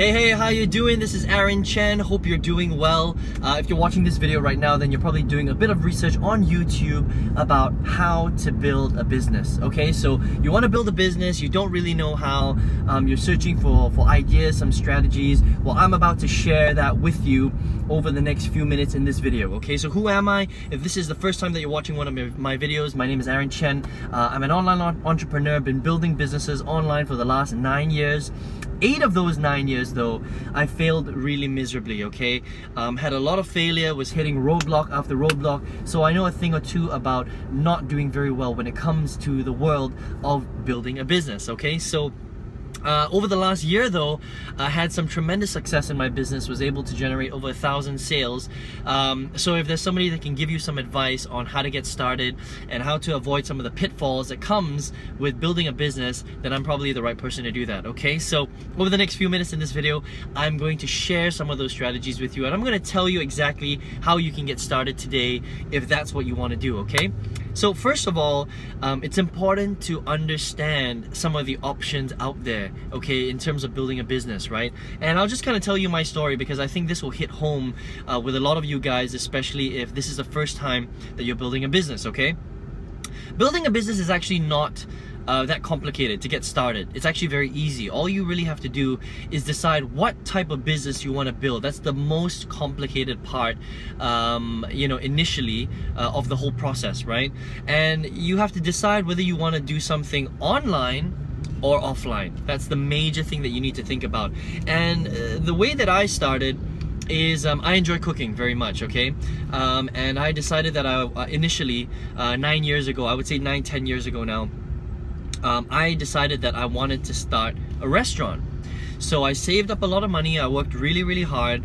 Hey, how you doing? This is Aaron Chen. Hope you're doing well. If you're watching this video right now, then you're probably doing a bit of research on YouTube about how to build a business. Okay, so you want to build a business, you don't really know how, you're searching for ideas, some strategies. Well, I'm about to share that with you over the next few minutes in this video. Okay, so who am I? If this is the first time that you're watching one of my videos, my name is Aaron Chen. I'm an online entrepreneur, been building businesses online for the last 9 years. 8 of those 9 years though, I failed really miserably, okay? Had a lot of failure, was hitting roadblock after roadblock, so I know a thing or two about not doing very well when it comes to the world of building a business, okay? So over the last year though, I had some tremendous success in my business, was able to generate over 1,000 sales. So if there's somebody that can give you some advice on how to get started and how to avoid some of the pitfalls that comes with building a business, then I'm probably the right person to do that, okay? So over the next few minutes in this video, I'm going to share some of those strategies with you, and I'm going to tell you exactly how you can get started today if that's what you want to do, okay? So first of all, it's important to understand some of the options out there, okay, in terms of building a business, right? And I'll just kind of tell you my story because I think this will hit home with a lot of you guys, especially if this is the first time that you're building a business, okay? Building a business is actually not that complicated to get started. It's actually very easy. All you really have to do is decide what type of business you want to build. That's the most complicated part, you know, initially of the whole process, right? And you have to decide whether you want to do something online or offline. That's the major thing that you need to think about. And the way that I started is I enjoy cooking very much, okay? And I decided that I initially 9 years ago, I would say 9-10 years ago now, I decided that I wanted to start a restaurant. So I saved up a lot of money, I worked really hard,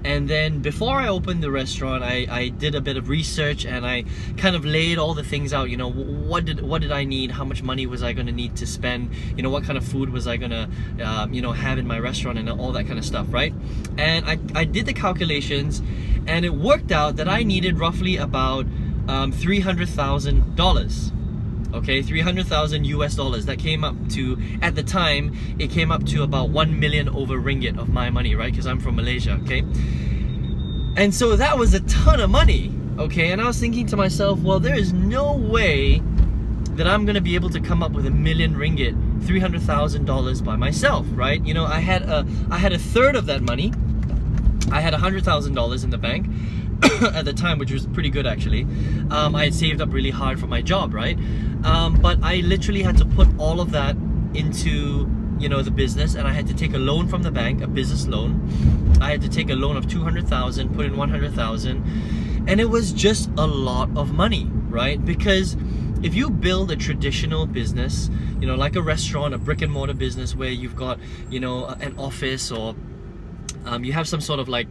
and then before I opened the restaurant, I did a bit of research and I kind of laid all the things out, you know, what did I need, how much money was I going to need to spend, you know, what kind of food was I going to, you know, have in my restaurant and all that kind of stuff, right? And I did the calculations and it worked out that I needed roughly about $300,000. Okay, 300,000 US dollars. That came up to, at the time, it came up to about 1 million over ringgit of my money, right? Because I'm from Malaysia, okay? And so that was a ton of money, okay? And I was thinking to myself, well, there is no way that I'm gonna be able to come up with 1 million ringgit, $300,000 by myself, right? You know, I had a third of that money. I had $100,000 in the bank at the time, which was pretty good actually. I had saved up really hard for my job, right? But I literally had to put all of that into, you know, the business, and I had to take a loan from the bank, a business loan. I had to take a loan of 200,000, put in 100,000, and it was just a lot of money, right? Because if you build a traditional business, you know, like a restaurant, a brick and mortar business where you've got, you know, an office, or you have some sort of like,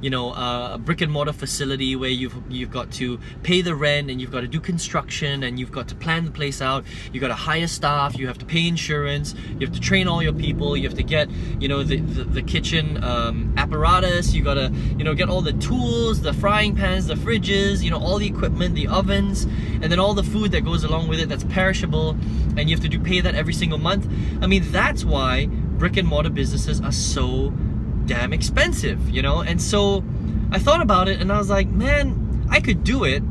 you know, a brick and mortar facility where you've got to pay the rent, and you've got to do construction, and you've got to plan the place out, you've got to hire staff, you have to pay insurance, you have to train all your people, you have to get, you know, the kitchen apparatus, you got to, you know, get all the tools, the frying pans, the fridges, you know, all the equipment, the ovens, and then all the food that goes along with it that's perishable, and you have to pay that every single month. I mean, that's why brick and mortar businesses are so damn expensive, you know? And so I thought about it and I was like, man, I could do it,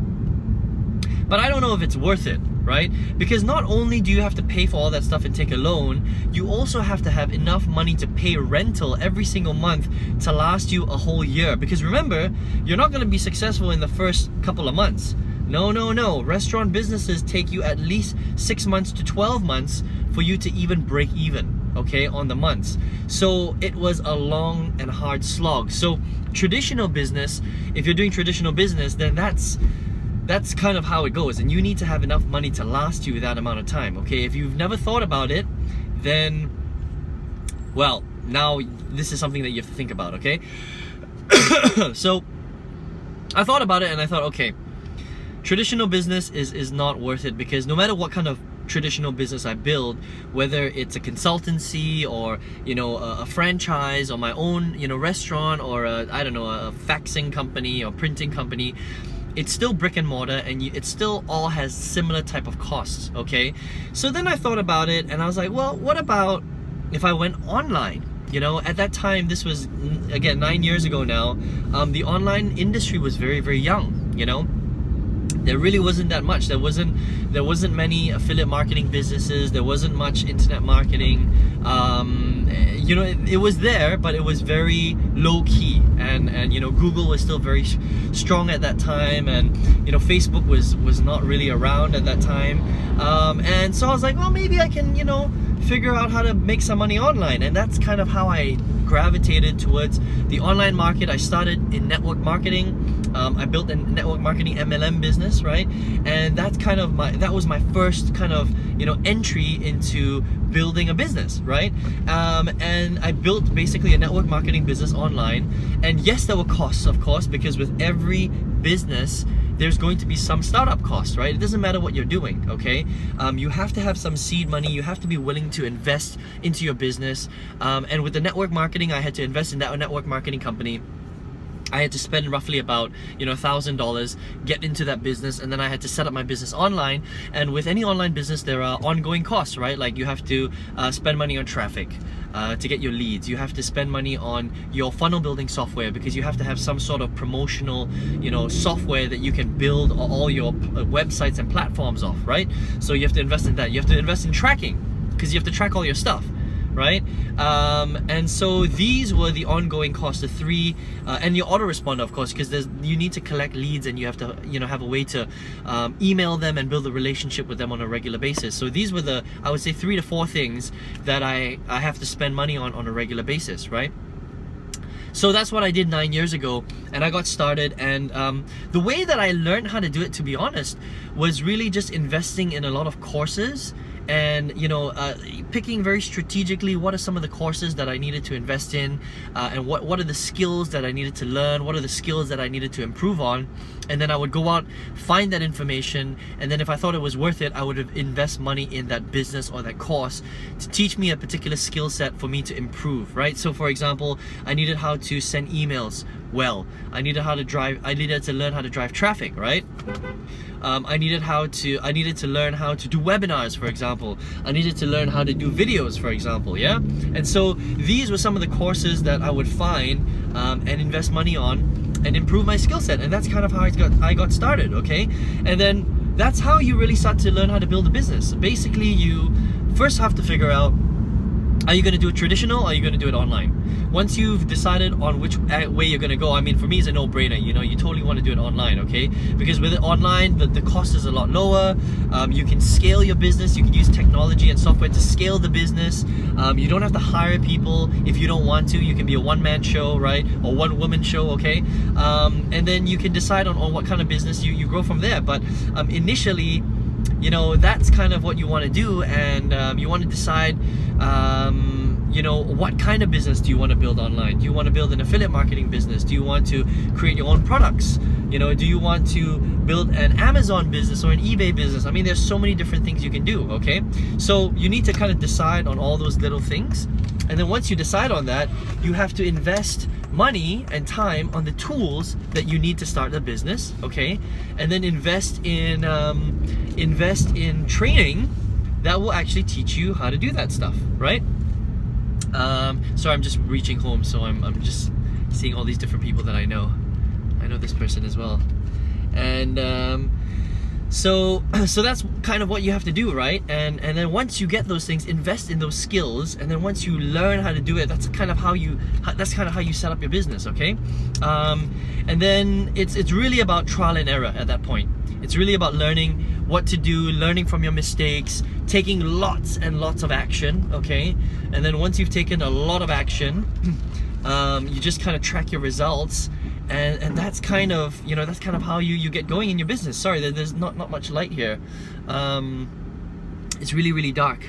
but I don't know if it's worth it, right? Because not only do you have to pay for all that stuff and take a loan, you also have to have enough money to pay rental every single month to last you a whole year. Because remember, you're not going to be successful in the first couple of months. No. Restaurant businesses take you at least 6 months to 12 months for you to even break even, okay, on the months. So it was a long and hard slog. So traditional business, if you're doing traditional business, then that's kind of how it goes, and you need to have enough money to last you that amount of time, okay? If you've never thought about it, then, well, now this is something that you have to think about, okay? So I thought about it and I thought, okay, traditional business is not worth it, because no matter what kind of traditional business I build, whether it's a consultancy or, you know, a franchise, or my own, you know, restaurant, or I don't know, a faxing company or printing company, it's still brick and mortar, and it still all has similar type of costs, okay? So then I thought about it and I was like, well, what about if I went online? You know, at that time, this was, again, 9 years ago now, the online industry was very, very young, you know. There really wasn't that much. There wasn't many affiliate marketing businesses. There wasn't much internet marketing. You know, it was there, but it was very low key. And you know, Google was still very strong at that time, and you know, Facebook was not really around at that time. And so I was like, well, maybe I can, you know, figure out how to make some money online. And that's kind of how I gravitated towards the online market. I started in network marketing. I built a network marketing MLM business, right? And that's kind of that was my first kind of, you know, entry into building a business, right? And I built basically a network marketing business online. And yes, there were costs, of course, because with every business, there's going to be some startup costs, right? It doesn't matter what you're doing, okay? You have to have some seed money. You have to be willing to invest into your business. And with the network marketing, I had to invest in that network marketing company. I had to spend roughly about, you know, $1,000, get into that business, and then I had to set up my business online. And with any online business, there are ongoing costs, right? Like you have to spend money on traffic to get your leads. You have to spend money on your funnel building software, because you have to have some sort of promotional, you know, software that you can build all your websites and platforms off, right? So you have to invest in that. You have to invest in tracking, because you have to track all your stuff, right? And so these were the ongoing costs, the three, and your autoresponder, of course, because you need to collect leads, and you have to, you know, have a way to email them and build a relationship with them on a regular basis. So these were the, I would say, 3 to 4 things that I have to spend money on a regular basis, right? So that's what I did 9 years ago, and I got started. And the way that I learned how to do it, to be honest, was really just investing in a lot of courses. And you know, picking very strategically what are some of the courses that I needed to invest in, and what are the skills that I needed to learn, what are the skills that I needed to improve on. And then I would go out, find that information, and then if I thought it was worth it, I would invest money in that business or that course to teach me a particular skill set for me to improve, right? So for example, I needed how to send emails well. I needed to learn how to drive traffic, right? I needed to learn how to do webinars, for example. I needed to learn how to do videos, for example, yeah? And so these were some of the courses that I would find and invest money on and improve my skill set. And that's kind of how I got started, okay? And then that's how you really start to learn how to build a business. Basically, you first have to figure out, are you going to do it traditional, or are you going to do it online? Once you've decided on which way you're going to go, I mean, for me, it's a no-brainer. You know, you totally want to do it online, okay? Because with it online, the cost is a lot lower. You can scale your business. You can use technology and software to scale the business. You don't have to hire people if you don't want to. You can be a one-man show, right? Or one-woman show, okay? And then you can decide on what kind of business you grow from there. But initially, you know, that's kind of what you want to do, and you want to decide, you know, what kind of business do you want to build online? Do you want to build an affiliate marketing business? Do you want to create your own products? You know, do you want to build an Amazon business or an eBay business? I mean, there's so many different things you can do, okay? So you need to kind of decide on all those little things. And then once you decide on that, you have to invest money and time on the tools that you need to start the business, okay? And then invest in training that will actually teach you how to do that stuff, right? Sorry, I'm just reaching home, so I'm just seeing all these different people that I know. I know this person as well. And so that's kind of what you have to do, right? And then once you get those things, invest in those skills, and then once you learn how to do it, that's kind of how you set up your business, okay? And then it's really about trial and error at that point. It's really about learning what to do, learning from your mistakes, taking lots and lots of action, okay? And then once you've taken a lot of action, you just kind of track your results. And that's kind of, you know, that's kind of how you get going in your business. Sorry, there's not much light here. It's really, really dark.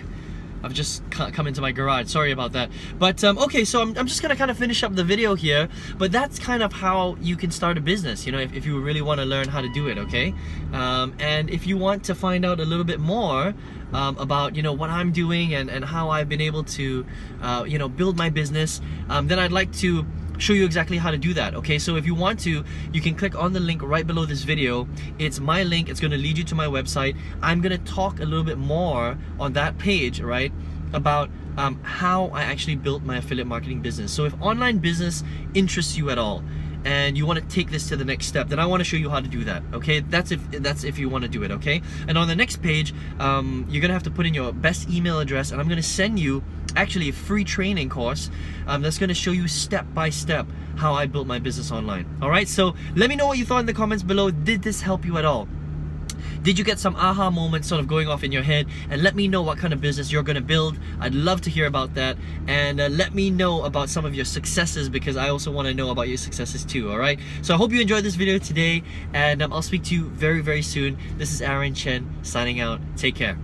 I've just come into my garage. Sorry about that. But okay, so I'm just gonna kind of finish up the video here. But that's kind of how you can start a business, you know, if you really want to learn how to do it, okay? And if you want to find out a little bit more about, you know, what I'm doing and how I've been able to, you know, build my business, then I'd like to show you exactly how to do that, okay? So if you want to, you can click on the link right below this video. It's my link. It's going to lead you to my website. I'm going to talk a little bit more on that page, right, about how I actually built my affiliate marketing business. So if online business interests you at all, and you want to take this to the next step, then I want to show you how to do that. Okay, that's if you want to do it. Okay, and on the next page, you're gonna have to put in your best email address, and I'm gonna send you actually a free training course that's gonna show you step by step how I built my business online. All right, so let me know what you thought in the comments below. Did this help you at all? Did you get some aha moments sort of going off in your head? And let me know what kind of business you're gonna build. I'd love to hear about that. And let me know about some of your successes, because I also wanna know about your successes too, all right? So I hope you enjoyed this video today, and I'll speak to you very, very soon. This is Aaron Chen signing out. Take care.